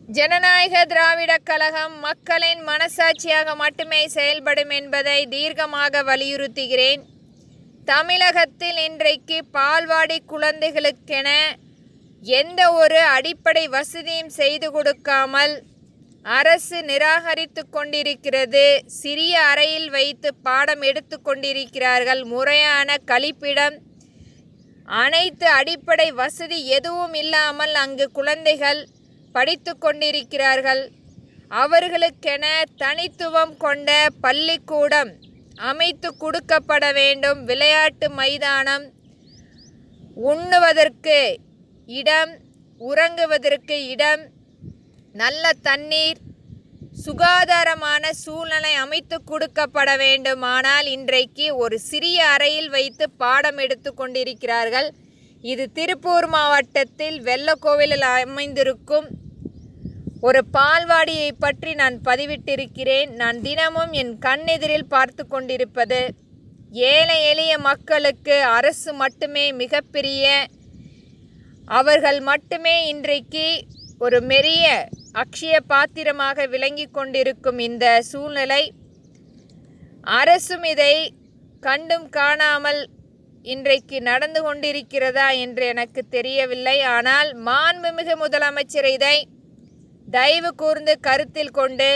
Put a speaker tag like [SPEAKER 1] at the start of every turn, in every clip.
[SPEAKER 1] ஜனநாயக திராவிடக் கழகம் மக்களின் மனசாட்சியாக மட்டுமே செயல்படும் என்பதை தீர்க்கமாக வலியுறுத்துகிறேன். தமிழகத்தில் இன்றைக்கு பால்வாடி குழந்தைகளுக்கென எந்த ஒரு அடிப்படை வசதியும் செய்து கொடுக்காமல் அரசு நிராகரித்து கொண்டிருக்கிறது. சிறிய அறையில் வைத்து பாடம் எடுத்து கொண்டிருக்கிறார்கள். முறையான கழிப்பிடம், அனைத்து அடிப்படை வசதி எதுவும் இல்லாமல் அங்கு குழந்தைகள் படித்து கொண்டிருக்கிறார்கள். அவர்களுக்கென தனித்துவம் கொண்ட பள்ளிக்கூடம் அமைத்து கொடுக்கப்பட வேண்டும். விளையாட்டு மைதானம், உண்ணுவதற்கு இடம், உறங்குவதற்கு இடம், நல்ல தண்ணீர், சுகாதாரமான சூழ்நிலை அமைத்து கொடுக்கப்பட வேண்டும். ஆனால் இன்றைக்கு ஒரு சிறிய அறையில் வைத்து பாடம் எடுத்து கொண்டிருக்கிறார்கள். இது திருப்பூர் மாவட்டத்தில் வெள்ளக்கோவிலில் அமைந்திருக்கும் ஒரு பால்வாடியை பற்றி நான் பதிவிட்டிருக்கிறேன். நான் தினமும் என் கண்ணெதிரில் பார்த்து கொண்டிருப்பது, ஏழை எளிய மக்களுக்கு அரசு மட்டுமே மிகப்பெரிய, அவர்கள் மட்டுமே இன்றைக்கு ஒரு மெரிய அக்ஷய பாத்திரமாக விளங்கி கொண்டிருக்கும் இந்த சூழ்நிலை. அரசும் இதை கண்டும் காணாமல் இன்றைக்கு நடந்து கொண்டிருக்கிறதா என்று எனக்கு தெரியவில்லை. ஆனால் மாண்புமிகு முதலமைச்சர் இதை தயவு கூர்ந்து கருத்தில் கொண்டு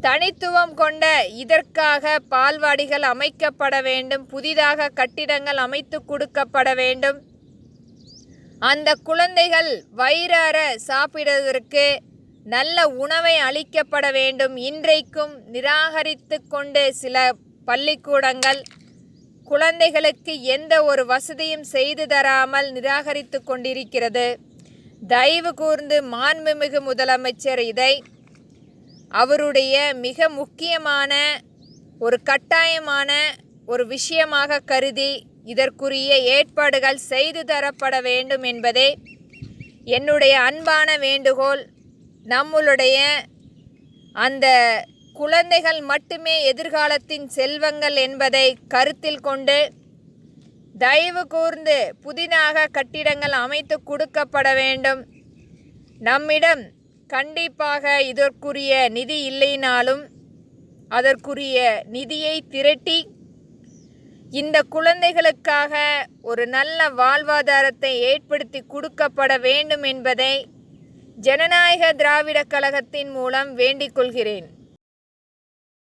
[SPEAKER 1] தனித்துவம் கொண்ட இதற்காக பால்வாடிகள் அமைக்கப்பட வேண்டும். புதிதாக கட்டிடங்கள் அமைத்து கொடுக்கப்பட வேண்டும். அந்த குழந்தைகள் வயிறார சாப்பிடுவதற்கு நல்ல உணவை அளிக்கப்பட வேண்டும். இன்றைக்கும் நிராகரித்து கொண்டு சில பள்ளிக்கூடங்கள் குழந்தைகளுக்கு எந்த ஒரு வசதியும் செய்து தராமல் நிராகரித்து கொண்டிருக்கிறது. தயவு கூர்ந்து மாண்புமிகு முதலமைச்சர் இதை அவருடைய மிக முக்கியமான ஒரு கட்டாயமான ஒரு விஷயமாக கருதி இதற்குரிய ஏற்பாடுகள் செய்து தரப்பட வேண்டும் என்பதே என்னுடைய அன்பான வேண்டுகோள். நம்மளுடைய அந்த குழந்தைகள் மட்டுமே எதிர்காலத்தின் செல்வங்கள் என்பதை கருத்தில் கொண்டு தயவு கூர்ந்து புதிதாக கட்டிடங்கள் அமைத்து கொடுக்கப்பட வேண்டும். நம்மிடம் கண்டிப்பாக இதற்குரிய நிதி இல்லைனாலும் அதற்குரிய நிதியை திரட்டி இந்த குழந்தைகளுக்காக ஒரு நல்ல வாழ்வாதாரத்தை ஏற்படுத்தி கொடுக்கப்பட வேண்டும் என்பதை ஜனநாயக திராவிடக் கழகத்தின் மூலம் வேண்டிக் கொள்கிறேன்.